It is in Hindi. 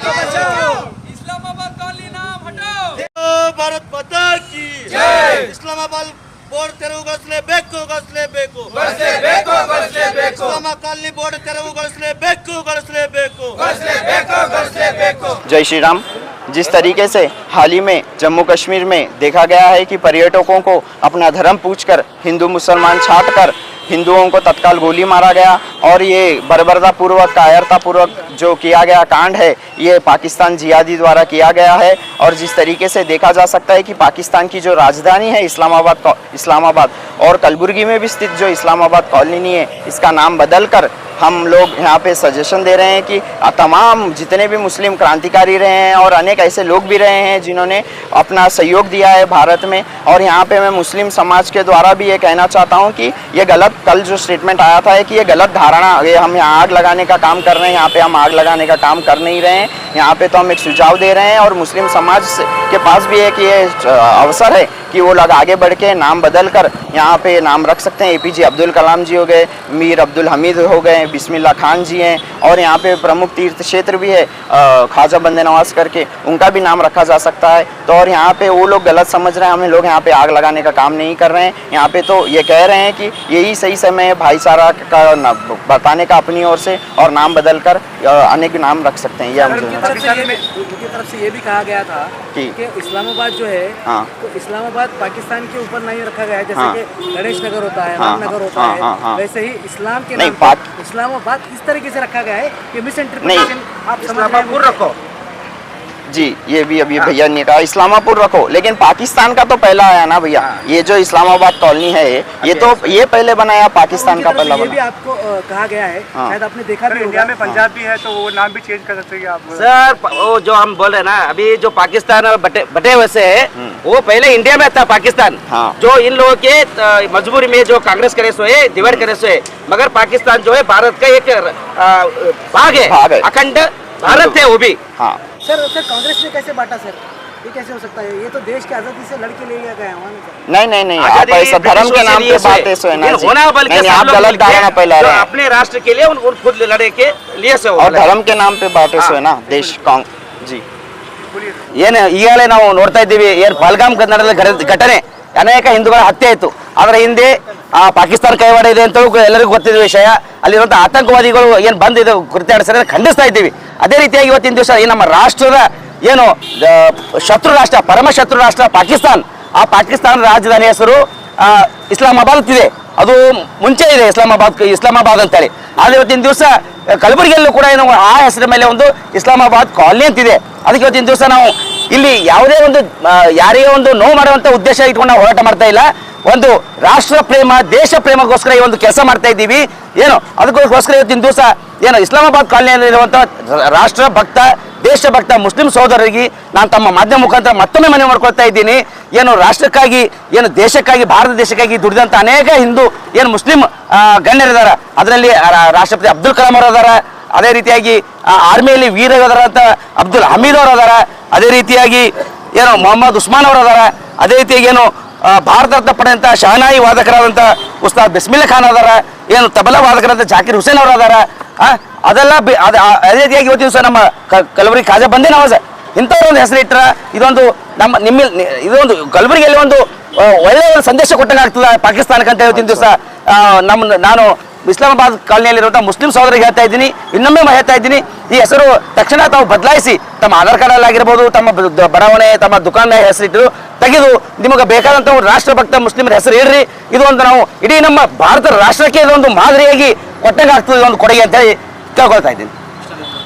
इस्लामाबाद कॉलोनी नाम हटाओ। भारत माता की जय। इस्लामाबाद ಬೋರ್ಡ್ ತೆರವುಗೊಳಿಸಲೇಬೇಕು ಇಸ್ಲಾಮ ಕಾಲನಿ ಬೋರ್ಡ್ ತೆರವುಗೊಳಿಸಲೇಬೇಕು जय श्री राम। जिस तरीके से हाल ही में जम्मू कश्मीर में देखा गया है कि पर्यटकों को अपना धर्म पूछकर हिंदू मुसलमान छांटकर हिंदुओं को तत्काल गोली मारा गया और ये बर्बरतापूर्वक कायरतापूर्वक जो किया गया कांड है ये पाकिस्तान जिहादी द्वारा किया गया है। और जिस तरीके से देखा जा सकता है कि पाकिस्तान की जो राजधानी है इस्लामाबाद और कलबुर्गी में भी स्थित जो इस्लामाबाद कॉलोनी है इसका नाम बदलकर हम लोग यहाँ पे सजेशन दे रहे हैं कि तमाम जितने भी मुस्लिम क्रांतिकारी रहे हैं और अनेक ऐसे लोग भी रहे हैं जिन्होंने अपना सहयोग दिया है भारत में। और यहाँ पे मैं मुस्लिम समाज के द्वारा भी ये कहना चाहता हूँ कि ये गलत कल जो स्टेटमेंट आया था कि ये गलत धारणा, ये हम यहाँ आग लगाने का काम कर रहे हैं, यहाँ पे हम आग लगाने का काम कर नहीं रहे हैं। यहाँ पे तो हम एक सुझाव दे रहे हैं और मुस्लिम समाज के पास भी एक ये अवसर है कि वो लोग आगे बढ़ के नाम बदल कर यहाँ पे नाम रख सकते हैं। APJ अब्दुल कलाम जी हो गए, मीर अब्दुल हमीद हो गए, बिस्मिल्लाह खान जी हैं और यहाँ पे प्रमुख तीर्थ क्षेत्र भी है ख्वाजा बंदे नवाज करके, उनका भी नाम रखा जा सकता है। तो और यहाँ पे वो लोग गलत समझ रहे हैं, हमें लोग यहाँ पे आग लगाने का काम नहीं कर रहे हैं। यहाँ पे तो ये कह रहे हैं कि यही सही समय है भाईचारा का बताने का अपनी ओर से और नाम बदल कर अनेक नाम रख सकते हैं। ये उनकी तरफ से ये भी कहा गया था कि इस्लामाबाद जो है तो इस्लामाबाद पाकिस्तान के ऊपर नहीं रखा गया है, जैसे कि गणेश नगर होता है, रामनगर होता है, वैसे ही इस्लाम के नाम पर इस्लामाबाद इस तरीके से रखा गया है कि मिस इंटरप्रिटेशन आप इस्लामापुर रखो जी, ये भी अभी भैया ने कहा इस्लामापुर रखो, लेकिन पाकिस्तान का तो पहला आया ना भैया। ये जो इस्लामाबाद कॉलोनी है ये तो ये पहले बनाया पाकिस्तान का पहला ये भी आपको कहा गया है, शायद आपने देखा भी इंडिया में पंजाब भी है तो वो नाम भी चेंज कर सकते हैं आप सर। वो जो हम बोल रहे हैं ना अभी जो पाकिस्तान बटे हुए से है वो पहले इंडिया में था पाकिस्तान। जो इन लोगों के मजबूरी में जो कांग्रेस करे सो है, डिवाइड करे सो है, मगर पाकिस्तान जो है भारत का एक भाग है, अखंड भारत है वो भी। सर कांग्रेस ने कैसे बांटा सर, ये कैसे हो सकता है? ये तो देश की आजादी से लड़के ले गया है। नहीं आप ऐसा धर्म के नाम पे बातें सो है ना जी। नहीं, आप गलत धारणा फैला रहे हैं। अपने राष्ट्र के लिए उन खुद लड़े के लिए से और धर्म के नाम पे बातें सो है ना देश जी। ಏನು ಈಗಲೇ ನಾವು ನೋಡ್ತಾ ಇದ್ದೀವಿ, ಏನು ಪಾಲ್ಗಾಮ್ ಕನ್ನಡದ ಘಟನೆ ಅನೇಕ ಹಿಂದೂಗಳ ಹತ್ಯೆ ಆಯಿತು, ಅದರ ಹಿಂದೆ ಪಾಕಿಸ್ತಾನ ಕೈವಾಡ ಇದೆ ಅಂತ ಎಲ್ಲರಿಗೂ ಗೊತ್ತಿದ್ದ ವಿಷಯ। ಅಲ್ಲಿರುವಂಥ ಆತಂಕವಾದಿಗಳು ಏನು ಬಂದು ಇದು ಕೃತ್ಯ ನಡೆಸಿದ್ರೆ ಖಂಡಿಸ್ತಾ ಇದ್ದೀವಿ। ಅದೇ ರೀತಿಯಾಗಿ ಇವತ್ತಿನ ದಿವಸ ಈ ನಮ್ಮ ರಾಷ್ಟ್ರದ ಏನು ಶತ್ರು ರಾಷ್ಟ್ರ, ಪರಮ ಶತ್ರು ರಾಷ್ಟ್ರ ಪಾಕಿಸ್ತಾನ, ಆ ಪಾಕಿಸ್ತಾನ ರಾಜಧಾನಿ ಹೆಸರು ಇಸ್ಲಾಮಾಬಾದ್ ಇದೆ, ಅದು ಮುಂಚೆ ಇದೆ ಇಸ್ಲಾಮಾಬಾದ್ ಅಂತೇಳಿ। ಆದರೆ ಇವತ್ತಿನ ದಿವಸ ಕಲಬುರಗಿಯಲ್ಲೂ ಕೂಡ ಏನು ಆ ಹೆಸರ ಮೇಲೆ ಒಂದು ಇಸ್ಲಾಮಾಬಾದ್ ಕಾಲನಿ ಅಂತಿದೆ। ಅದಕ್ಕೆ ಇವತ್ತಿನ ದಿವಸ ನಾವು ಇಲ್ಲಿ ಯಾವುದೇ ಒಂದು ಯಾರಿಗೂ ಒಂದು ನೋವು ಮಾಡುವಂಥ ಉದ್ದೇಶ ಇಟ್ಕೊಂಡು ನಾವು ಹೋರಾಟ ಮಾಡ್ತಾ ಇಲ್ಲ, ಒಂದು ರಾಷ್ಟ್ರ ಪ್ರೇಮ ದೇಶ ಪ್ರೇಮಗೋಸ್ಕರ ಈ ಒಂದು ಕೆಲಸ ಮಾಡ್ತಾ ಇದ್ದೀವಿ। ಏನು ಅದಕ್ಕೋಸ್ಕರ ಇವತ್ತಿನ ದಿವಸ ಏನು ಇಸ್ಲಾಮಾಬಾದ್ ಕಾಲನಿಯಲ್ಲಿರುವಂಥ ರಾಷ್ಟ್ರ ಭಕ್ತ ದೇಶಭಕ್ತ ಮುಸ್ಲಿಂ ಸಹೋದರರಿಗೆ ನಾನು ತಮ್ಮ ಮಾಧ್ಯಮ ಮುಖಾಂತರ ಮತ್ತೊಮ್ಮೆ ಮನವಿ ಮಾಡ್ಕೊಳ್ತಾ ಇದ್ದೀನಿ। ಏನು ರಾಷ್ಟ್ರಕ್ಕಾಗಿ ಏನು ದೇಶಕ್ಕಾಗಿ ಭಾರತ ದೇಶಕ್ಕಾಗಿ ದುಡಿದಂಥ ಅನೇಕ ಹಿಂದೂ ಏನು ಮುಸ್ಲಿಂ ಗಣ್ಯರಿದ್ದಾರೆ, ಅದರಲ್ಲಿ ರಾಷ್ಟ್ರಪತಿ ಅಬ್ದುಲ್ ಕಲಾಂ ಅವರು ಅದಾರ, ಅದೇ ರೀತಿಯಾಗಿ ಆರ್ಮಿಯಲ್ಲಿ ವೀರರಾದಂಥ ಅಬ್ದುಲ್ ಹಮೀದ್ ಅವರು ಅದಾರ, ಅದೇ ರೀತಿಯಾಗಿ ಏನು ಮೊಹಮ್ಮದ್ ಉಸ್ಮಾನ್ ಅವರು ಅದಾರ, ಅದೇ ರೀತಿಯಾಗಿ ಏನು ಭಾರತ ರತ್ನ ಪಡೆದಂಥ ಶಹನಾಯಿ ವಾದಕರಾದಂಥ ಉಸ್ತಾದ್ ಬಿಸ್ಮಿಲ್ಲಾ ಖಾನ್ ಅದಾರ, ಏನು ತಬಲಾ ವಾದಕರಾದಂಥ ಜಾಕಿರ್ ಹುಸೇನ್ ಅವರು ಅದಾರ। ಅದೆಲ್ಲ ಅದೇ ರೀತಿಯಾಗಿ ಇವತ್ತು ದಿವಸ ನಮ್ಮ ಕಲಬುರಗಿ ಖ್ವಾಜಾ ಬಂದೇ ನವಾಜ್ ಇಂಥವ್ರ ಒಂದು ಹೆಸರಿಟ್ಟರೆ ಇದೊಂದು ಇದೊಂದು ಕಲಬುರಗಿಯಲ್ಲಿ ಒಂದು ಒಳ್ಳೆಯ ಒಂದು ಸಂದೇಶ ಕೊಟ್ಟಂಗೆ ಆಗ್ತದೆ ಪಾಕಿಸ್ತಾನಕ್ಕೆ ಅಂತ ಇವತ್ತಿನ ದಿವಸ ನಾನು ಇಸ್ಲಾಮಾಬಾದ್ ಕಾಲನಿಯಲ್ಲಿರುವಂಥ ಮುಸ್ಲಿಂ ಸಹೋದರಿಗೆ ಹೇಳ್ತಾ ಇದ್ದೀನಿ, ಇನ್ನೊಮ್ಮೆ ಹೇಳ್ತಾ ಇದ್ದೀನಿ, ಈ ಹೆಸರು ತಕ್ಷಣ ತಾವು ಬದಲಾಯಿಸಿ ತಮ್ಮ ಆಧಾರ್ ಕಾರ್ಡಲ್ಲಿ ಆಗಿರ್ಬೋದು, ತಮ್ಮ ಬಡಾವಣೆ ತಮ್ಮ ದುಕಾನ್ ಹೆಸರಿಟ್ಟು ತೆಗೆದು ನಿಮಗೆ ಬೇಕಾದಂಥ ಒಂದು ರಾಷ್ಟ್ರಭಕ್ತ ಮುಸ್ಲಿಮರ ಹೆಸರು ಇಡ್ರಿ। ಇದು ಒಂದು ನಾವು ಇಡೀ ನಮ್ಮ ಭಾರತ ರಾಷ್ಟ್ರಕ್ಕೆ ಇದೊಂದು ಮಾದರಿಯಾಗಿ ಕೊಟ್ಟಂಗೆ ಆಗ್ತದೆ, ಒಂದು ಕೊಡುಗೆ ಅಂತ ಹೇಳಿ ಕೇಳ್ಕೊಳ್ತಾ ಇದ್ದೀನಿ।